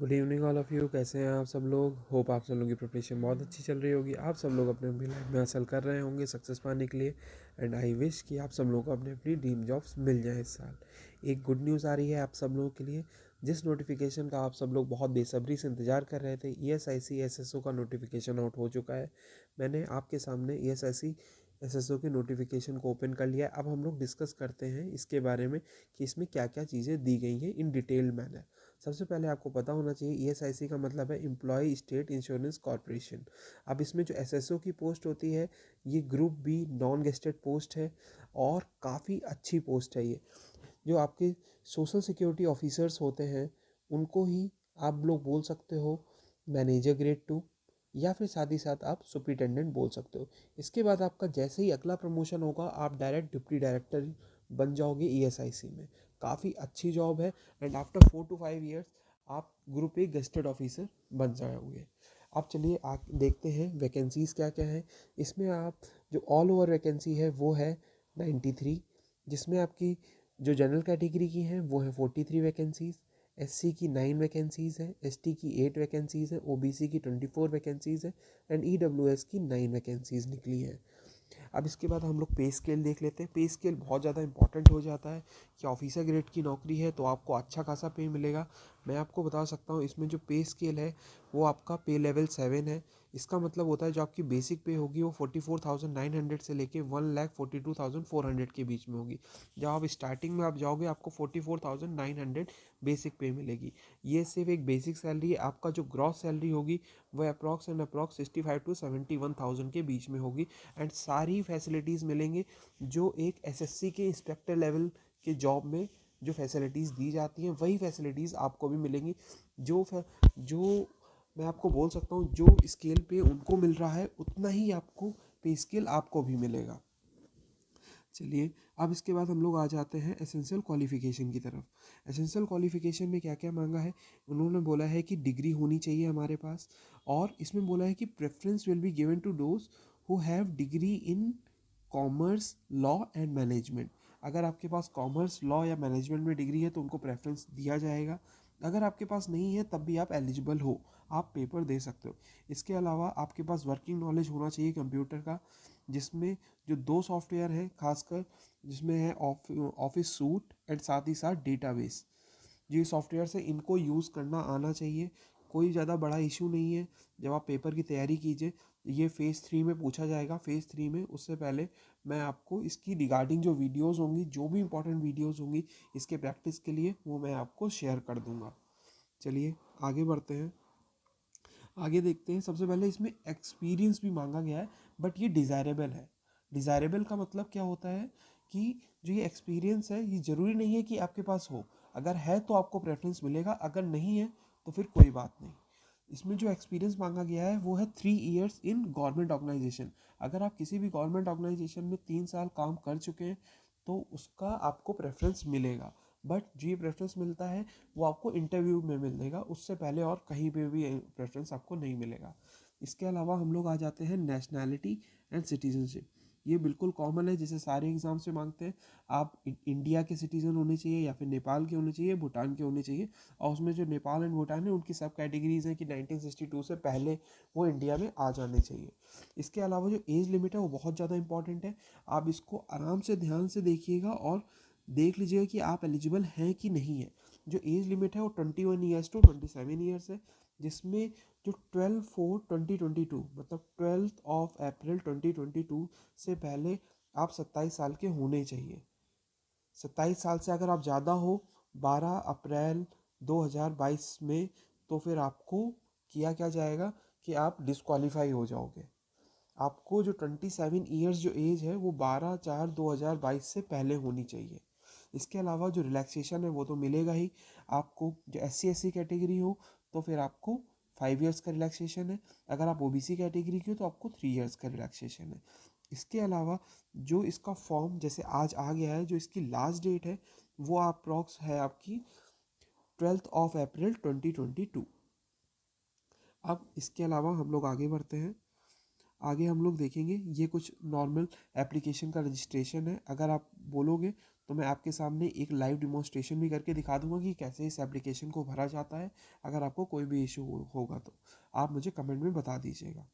Good evening all of you. कैसे हैं आप सब लोग? होप आप सब लोगों की प्रिपरेशन बहुत अच्छी चल रही होगी। आप सब लोग अपने अपनी लाइफ में हासिल कर रहे होंगे सक्सेस पाने के लिए। एंड आई विश कि आप सब लोगों को अपनी अपनी ड्रीम जॉब्स मिल जाएं इस साल। एक गुड न्यूज़ आ रही है आप सब लोगों के लिए। जिस नोटिफिकेशन का आप सब लोग बहुत बेसब्री से इंतज़ार कर रहे थे, ESIC SSO का नोटिफिकेशन आउट हो चुका है। मैंने आपके सामने ESIC SSO के नोटिफिकेशन को ओपन कर लिया है। अब हम लोग डिस्कस करते हैं इसके बारे में कि इसमें क्या क्या चीज़ें दी गई हैं इन डिटेल मैनर। सबसे पहले आपको पता होना चाहिए ESIC का मतलब है एम्प्लॉय स्टेट इंश्योरेंस कॉरपोरेशन। अब इसमें जो SSO की पोस्ट होती है ये group B non gazetted post है और काफ़ी अच्छी पोस्ट है। ये जो आपके सोशल सिक्योरिटी ऑफिसर्स होते हैं उनको ही आप लोग बोल सकते हो मैनेजर ग्रेड 2, या फिर साथ ही साथ आप सुपरिटेंडेंट बोल सकते हो। इसके बाद आपका जैसे ही अगला प्रमोशन होगा आप डायरेक्ट डिप्टी डायरेक्टर बन जाओगे ESIC में। काफ़ी अच्छी जॉब है एंड आफ्टर 4 to 5 years आप ग्रुप ए गेस्टेड ऑफिसर बन जाओगे। अब चलिए आप देखते हैं वैकेंसीज़ क्या क्या है इसमें। आप जो ऑल ओवर वैकेंसी है वो है 93, जिसमें आपकी जो जनरल कैटेगरी की हैं वो है 43 वैकेंसीज़, SC की 9 वैकेंसीज़ है, ST की 8 वैकेंसीज़ है, OBC की 24 वैकेंसीज़ है एंड EWS की 9 वैकेंसीज़ निकली हैं। अब इसके बाद हम लोग पे स्केल देख लेते हैं। पे स्केल बहुत ज़्यादा इंपॉर्टेंट हो जाता है कि ऑफिसर ग्रेड की नौकरी है तो आपको अच्छा खासा पे मिलेगा। मैं आपको बता सकता हूँ इसमें जो पे स्केल है वो आपका पे लेवल 7 है। इसका मतलब होता है जो आपकी बेसिक पे होगी वो 44,900 से लेके 1,42,400 के बीच में होगी। जब आप स्टार्टिंग में आप जाओगे आपको 44,900 बेसिक पे मिलेगी। ये सिर्फ एक बेसिक सैलरी है। आपका जो ग्रॉस सैलरी होगी वह अप्रॉक्स 65,000 to 71,000 के बीच में होगी एंड सारी फैसिलिटीज़ मिलेंगी जो एक SSC के इंस्पेक्टर लेवल के जॉब में जो फैसिलिटीज़ दी जाती हैं वही फैसिलिटीज़ आपको भी मिलेंगी। जो मैं आपको बोल सकता हूँ जो स्केल पे उनको मिल रहा है उतना ही आपको पे स्केल आपको भी मिलेगा। चलिए अब इसके बाद हम लोग आ जाते हैं एसेंशियल क्वालिफिकेशन की तरफ। एसेंशियल क्वालिफिकेशन में क्या क्या मांगा है? उन्होंने बोला है कि डिग्री होनी चाहिए हमारे पास, और इसमें बोला है कि preference will be given to those who have degree in commerce law and management. अगर आपके पास कॉमर्स लॉ या मैनेजमेंट में डिग्री है तो उनको प्रेफरेंस दिया जाएगा। अगर आपके पास नहीं है तब भी आप एलिजिबल हो, आप पेपर दे सकते हो। इसके अलावा आपके पास वर्किंग नॉलेज होना चाहिए कंप्यूटर का, जिसमें जो 2 सॉफ्टवेयर हैं खासकर, जिसमें है ऑफिस सूट एंड साथ ही साथ डेटाबेस। ये सॉफ्टवेयर से इनको यूज़ करना आना चाहिए। कोई ज़्यादा बड़ा इशू नहीं है। जब आप पेपर की तैयारी कीजिए, ये फेज़ 3 में पूछा जाएगा। फेज़ 3 में उससे पहले मैं आपको इसकी रिगार्डिंग जो वीडियोस होंगी, जो भी इंपॉर्टेंट वीडियोस होंगी इसके प्रैक्टिस के लिए, वो मैं आपको शेयर कर दूंगा। चलिए आगे बढ़ते हैं। आगे देखते हैं। सबसे पहले इसमें एक्सपीरियंस भी मांगा गया है बट ये डिज़ायरेबल है। डिज़ायरेबल का मतलब क्या होता है कि जो ये एक्सपीरियंस है ये ज़रूरी नहीं है कि आपके पास हो। अगर है तो आपको प्रेफरेंस मिलेगा, अगर नहीं है तो फिर कोई बात नहीं। इसमें जो एक्सपीरियंस मांगा गया है वो है 3 years इन गवर्नमेंट ऑर्गेनाइजेशन। अगर आप किसी भी गवर्नमेंट ऑर्गेनाइजेशन में 3 साल काम कर चुके हैं तो उसका आपको प्रेफरेंस मिलेगा। बट जो ये प्रेफरेंस मिलता है वो आपको इंटरव्यू में मिलेगा, उससे पहले और कहीं पे भी प्रेफरेंस आपको नहीं मिलेगा। इसके अलावा हम लोग आ जाते हैं नेशनैलिटी एंड सिटीजनशिप। ये बिल्कुल कॉमन है जिसे सारे एग्जाम से मांगते हैं। आप इंडिया के सिटीज़न होने चाहिए या फिर नेपाल के होने चाहिए, भूटान के होने चाहिए। और उसमें जो नेपाल एंड भूटान है उनकी सब कैटेगरीज हैं कि 1962 से पहले वो इंडिया में आ जाने चाहिए। इसके अलावा जो एज लिमिट है वो बहुत ज़्यादा इंपॉर्टेंट है। आप इसको आराम से ध्यान से देखिएगा और देख लीजिएगा कि आप एलिजिबल हैं कि नहीं है। जो एज लिमिट है वो 21 years to 27 years है, जिसमें जो 12/4/2022 मतलब 12 April 2022 से पहले आप 27 साल के होने चाहिए। 27 साल से अगर आप ज़्यादा हो 12 अप्रैल 2022 में तो फिर आपको किया क्या जाएगा कि आप डिस्क्वालीफाई हो जाओगे। आपको जो 27 years जो एज है वो 12/4/2022 से पहले होनी चाहिए। इसके अलावा जो रिलैक्सेशन है वो तो मिलेगा ही आपको। जो SC/SC कैटेगरी हो तो फिर आपको 5 years का रिलैक्सेशन है। अगर आप OBC कैटेगरी की हो तो आपको 3 years का रिलैक्सेशन है। इसके अलावा जो इसका फॉर्म जैसे आज आ गया है, जो इसकी लास्ट डेट है वो अप्रॉक्स है आपकी 12 April 2022। अब इसके अलावा हम लोग आगे बढ़ते हैं। आगे हम लोग देखेंगे ये कुछ नॉर्मल एप्लीकेशन का रजिस्ट्रेशन है। अगर आप बोलोगे तो मैं आपके सामने एक लाइव डिमॉन्स्ट्रेशन भी करके दिखा दूंगा कि कैसे इस एप्लीकेशन को भरा जाता है। अगर आपको कोई भी इशू होगा तो आप मुझे कमेंट में बता दीजिएगा।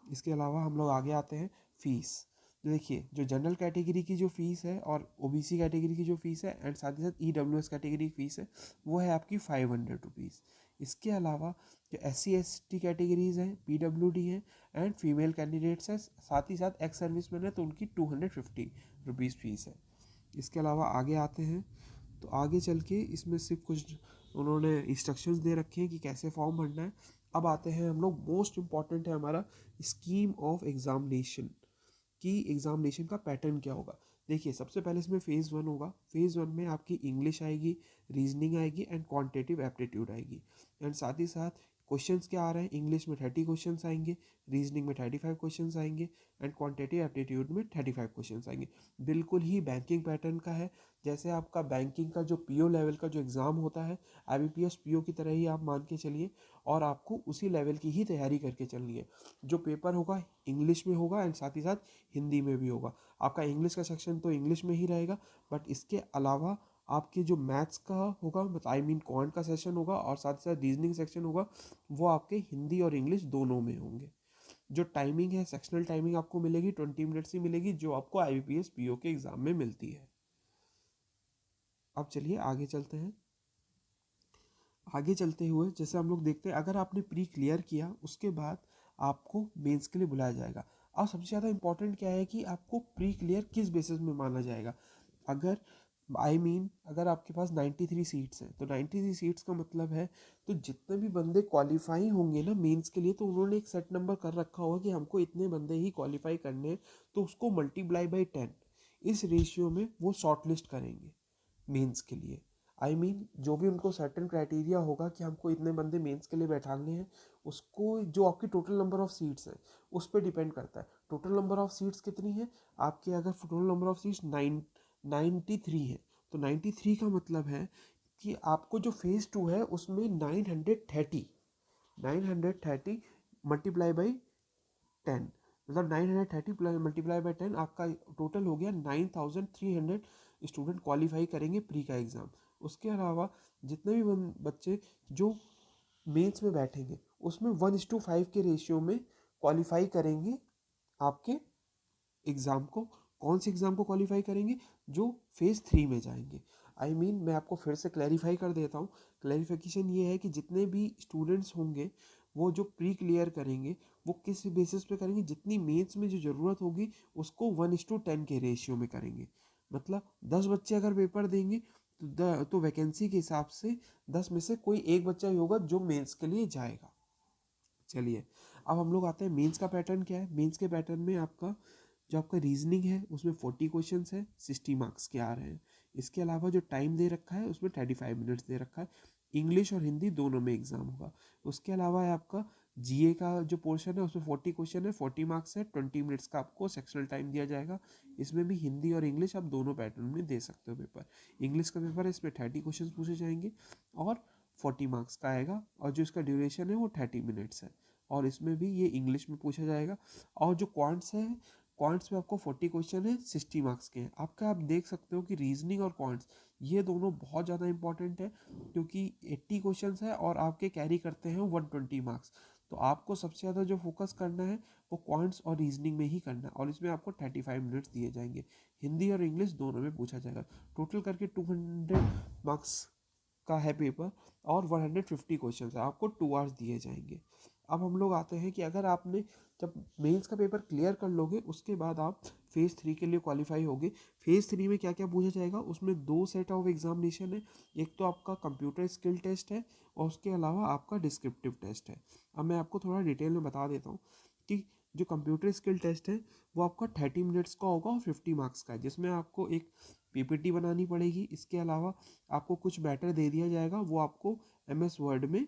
इसके अलावा हम लोग आगे आते हैं फीस। देखिए जो जनरल कैटेगरी की जो फीस है और ओबीसी कैटेगरी की जो फीस है एंड साथ ही साथ ईडब्ल्यूएस कैटेगरी की फीस है वो है आपकी 500 रुपीज़। इसके अलावा जो SC ST कैटेगरीज हैं, PWD हैं एंड फीमेल कैंडिडेट्स हैं, साथ ही साथ एक्स सर्विसमैन है तो उनकी 250 रुपीज़ फीस है। इसके अलावा आगे आते हैं तो आगे चल के इसमें सिर्फ कुछ उन्होंने इंस्ट्रक्शंस दे रखे हैं कि कैसे फॉर्म भरना है। अब आते हैं हम लोग, मोस्ट इम्पॉर्टेंट है हमारा स्कीम ऑफ एग्जामिनेशन कि एग्जामिनेशन का पैटर्न क्या होगा। देखिए सबसे पहले इसमें फेज़ 1 होगा। फेज़ 1 में आपकी इंग्लिश आएगी, रीजनिंग आएगी एंड क्वांटिटेटिव एप्टीट्यूड आएगी। एंड साथ ही साथ क्वेश्चंस क्या आ रहे हैं, इंग्लिश में 30 क्वेश्चंस आएंगे, रीजनिंग में 35 क्वेश्चंस आएंगे एंड क्वांटिटेटिव एप्टीट्यूड में 35 क्वेश्चंस आएंगे। बिल्कुल ही बैंकिंग पैटर्न का है। जैसे आपका बैंकिंग का जो पीओ लेवल का जो एग्ज़ाम होता है, IBPS पीओ की तरह ही आप मान के चलिए, और आपको उसी लेवल की ही तैयारी करके चलनी है। जो पेपर होगा इंग्लिश में होगा एंड साथ ही साथ हिंदी में भी होगा। आपका इंग्लिश का सेक्शन तो इंग्लिश में ही रहेगा, बट इसके अलावा आपके जो मैथ्स का होगा, मतलब क्वांट का सेशन होगा और साथ ही साथ रीजनिंग सेक्शन होगा, वो आपके हिंदी और इंग्लिश दोनों में होंगे। जो टाइमिंग है, सेक्शनल टाइमिंग आपको मिलेगी 20 मिनट्स ही मिलेगी, जो आपको IBPS पीओ के एग्जाम में मिलती है। अब चलिए आगे चलते हैं। आगे चलते हुए जैसे हम लोग देखते हैं, अगर आपने प्री क्लियर किया उसके बाद आपको मेंस के लिए बुलाया जाएगा। अब सबसे ज़्यादा इंपॉर्टेंट क्या है कि आपको प्री क्लियर किस बेसिस में माना जाएगा। अगर अगर आपके पास 93 सीट्स हैं तो 93 सीट्स का मतलब है तो जितने भी बंदे क्वालिफाई होंगे ना मेंस के लिए, तो उन्होंने एक सेट नंबर कर रखा होगा कि हमको इतने बंदे ही क्वालिफाई करने हैं, तो उसको मल्टीप्लाई बाई 10 इस रेशियो में वो शॉर्टलिस्ट करेंगे मेंस के लिए। जो भी उनको सर्टेन क्राइटेरिया होगा कि हमको इतने बंदे मेंस के लिए बैठाने हैं, उसको जो आपकी टोटल नंबर ऑफ सीट्स हैं उस पर डिपेंड करता है। टोटल नंबर ऑफ सीट्स कितनी है आपके, अगर टोटल नंबर ऑफ सीट्स 93 है तो 93 का मतलब है कि आपको जो फेज़ 2 है उसमें 930 मल्टीप्लाई बाई 10, मतलब 930 मल्टीप्लाई बाई 10 आपका टोटल हो गया 9300 स्टूडेंट क्वालिफाई करेंगे प्री का एग्ज़ाम। उसके अलावा जितने भी बच्चे जो मेंस में बैठेंगे उसमें 1:5 के रेशियो में क्वालिफाई करेंगे आपके एग्ज़ाम को। कौन से एग्ज़ाम को क्वालिफाई करेंगे, जो फेज़ 3 में जाएंगे। मैं आपको फिर से क्लैरिफाई कर देता हूँ। क्लैरिफिकेशन ये है कि जितने भी स्टूडेंट्स होंगे वो जो प्री क्लियर करेंगे वो किस बेसिस पे करेंगे, जितनी मेंस में जो ज़रूरत होगी उसको 1:10 के रेशियो में करेंगे। मतलब 10 बच्चे अगर पेपर देंगे तो वैकेंसी के हिसाब से 10 में से कोई एक बच्चा ही होगा जो मेंस के लिए जाएगा। चलिए अब हम लोग आते हैं मेंस का पैटर्न क्या है। मेंस के पैटर्न में आपका जो आपका रीजनिंग है उसमें 40 क्वेश्चन है, 60 मार्क्स के आ रहे हैं। इसके अलावा जो टाइम दे रखा है उसमें 35 मिनट्स दे रखा है। इंग्लिश और हिंदी दोनों में एग्जाम होगा। उसके अलावा है आपका GA का जो पोर्शन है उसमें 40 क्वेश्चन है, 40 मार्क्स है, 20 मिनट्स का आपको सेक्शनल टाइम दिया जाएगा। इसमें भी हिंदी और इंग्लिश आप दोनों पैटर्न में दे सकते हो पेपर। इंग्लिश का पेपर है, इसमें 30 क्वेश्चन पूछे जाएंगे और 40 मार्क्स का आएगा, और जो इसका ड्यूरेशन है वो 30 मिनट्स है, और इसमें भी ये इंग्लिश में पूछा जाएगा। और जो क्वांट्स है, क्वांट्स में आपको 40 क्वेश्चन है, 60 मार्क्स के हैं आपका। आप देख सकते हो कि रीजनिंग और क्वांट्स ये दोनों बहुत ज़्यादा इंपॉर्टेंट है, क्योंकि 80 क्वेश्चन है और आपके कैरी करते हैं 120 मार्क्स। तो आपको सबसे ज़्यादा जो फोकस करना है वो क्वांट्स और रीजनिंग में ही करना है, और इसमें आपको 35 मिनट्स दिए जाएंगे। हिंदी और इंग्लिश दोनों में पूछा जाएगा। टोटल करके 200 मार्क्स का है पेपर, और 150 क्वेश्चन है, आपको 2 आवर्स दिए जाएंगे। अब हम लोग आते हैं कि अगर आपने जब मेंस का पेपर क्लियर कर लोगे उसके बाद आप फेज़ 3 के लिए क्वालिफाई होगे। फेज़ 3 में क्या क्या पूछा जाएगा, उसमें 2 सेट ऑफ एग्जामिनेशन है। एक तो आपका कंप्यूटर स्किल टेस्ट है और उसके अलावा आपका डिस्क्रिप्टिव टेस्ट है। अब मैं आपको थोड़ा डिटेल में बता देता हूँ कि जो कंप्यूटर स्किल टेस्ट है वो आपका 30 मिनट्स का होगा और 50 मार्क्स का है, जिसमें आपको एक PPT बनानी पड़ेगी। इसके अलावा आपको कुछ मैटर दे दिया जाएगा, वो आपको MS वर्ड में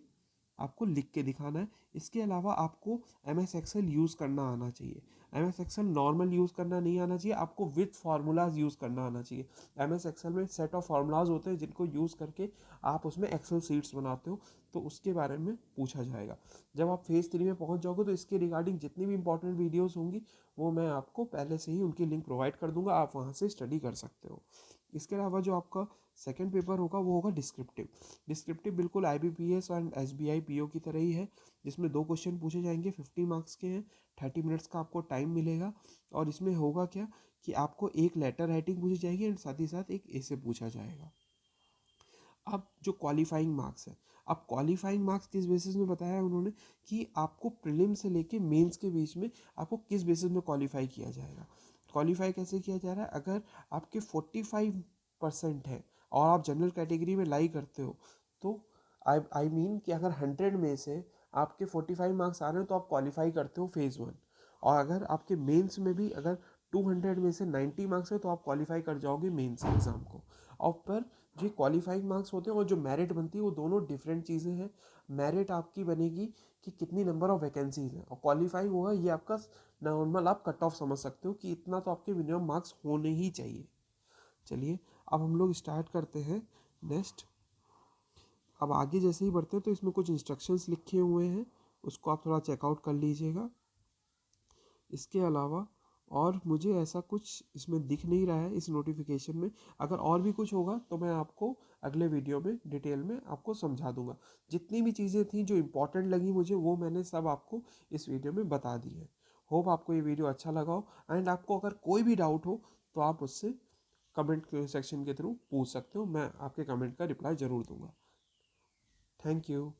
आपको लिख के दिखाना है। इसके अलावा आपको MS एक्सेल यूज़ करना आना चाहिए। MS एक्सेल नॉर्मल यूज़ करना नहीं आना चाहिए, आपको विथ फार्मूलाज यूज़ करना आना चाहिए। MS एक्सेल में सेट ऑफ फार्मूलाज होते हैं जिनको यूज़ करके आप उसमें एक्सेल सीट्स बनाते हो, तो उसके बारे में पूछा जाएगा। जब आप फेज़ 3 में पहुंच जाओगे तो इसके रिगार्डिंग जितनी भी इंपॉर्टेंट वीडियोस होंगी वो मैं आपको पहले से ही उनकी लिंक प्रोवाइड कर दूंगा, आप वहां से स्टडी कर सकते हो। इसके अलावा जो आपका सेकंड पेपर होगा वो होगा डिस्क्रिप्टिव। डिस्क्रिप्टिव बिल्कुल IBPS और SBI PO की तरह ही है, जिसमें 2 क्वेश्चन पूछे जाएंगे, 50 मार्क्स के हैं, 30 मिनट्स का आपको टाइम मिलेगा। और इसमें होगा क्या कि आपको एक लेटर राइटिंग पूछी जाएगी एंड साथ ही साथ एक ऐसे पूछा जाएगा। अब जो क्वालिफाइंग मार्क्स है, अब क्वालिफाइंग मार्क्स किस बेसिस में बताया है उन्होंने कि आपको प्रीलिम से लेके मेंस के बीच में आपको किस बेसिस में क्वालिफाई किया जाएगा। क्वालिफाई कैसे किया जा रहा है, अगर आपके 45% है और आप जनरल कैटेगरी में लाई करते हो तो आई मीन कि अगर 100 में से आपके 45 मार्क्स आ रहे हैं तो आप क्वालिफाई करते हो फेज़ 1। और अगर आपके मेंस में भी अगर 200 में से 90 मार्क्स है तो आप क्वालिफाई कर जाओगे मेंस एग्ज़ाम को। और पर जो क्वालिफाइंग मार्क्स होते हैं और जो मेरिट बनती है वो दोनों डिफरेंट चीज़ें हैं। मेरिट आपकी बनेगी कि कितनी नंबर ऑफ वैकेंसीज हैं, और क्वालिफाइंग होगा ये आपका नॉर्मल आप कट ऑफ समझ सकते हो कि इतना तो आपके मिनिमम मार्क्स होने ही चाहिए। चलिए अब हम लोग स्टार्ट करते हैं नेक्स्ट। अब आगे जैसे ही बढ़ते हैं तो इसमें कुछ इंस्ट्रक्शंस लिखे हुए हैं, उसको आप थोड़ा चेकआउट कर लीजिएगा। इसके अलावा और मुझे ऐसा कुछ इसमें दिख नहीं रहा है इस नोटिफिकेशन में। अगर और भी कुछ होगा तो मैं आपको अगले वीडियो में डिटेल में आपको समझा दूंगा। जितनी भी चीज़ें थी जो इम्पोर्टेंट लगी मुझे वो मैंने सब आपको इस वीडियो में बता दी है। होप आपको ये वीडियो अच्छा लगा हो, एंड आपको अगर कोई भी डाउट हो तो आप उससे कमेंट सेक्शन के थ्रू पूछ सकते हो, मैं आपके कमेंट का रिप्लाई ज़रूर दूंगा। Thank you.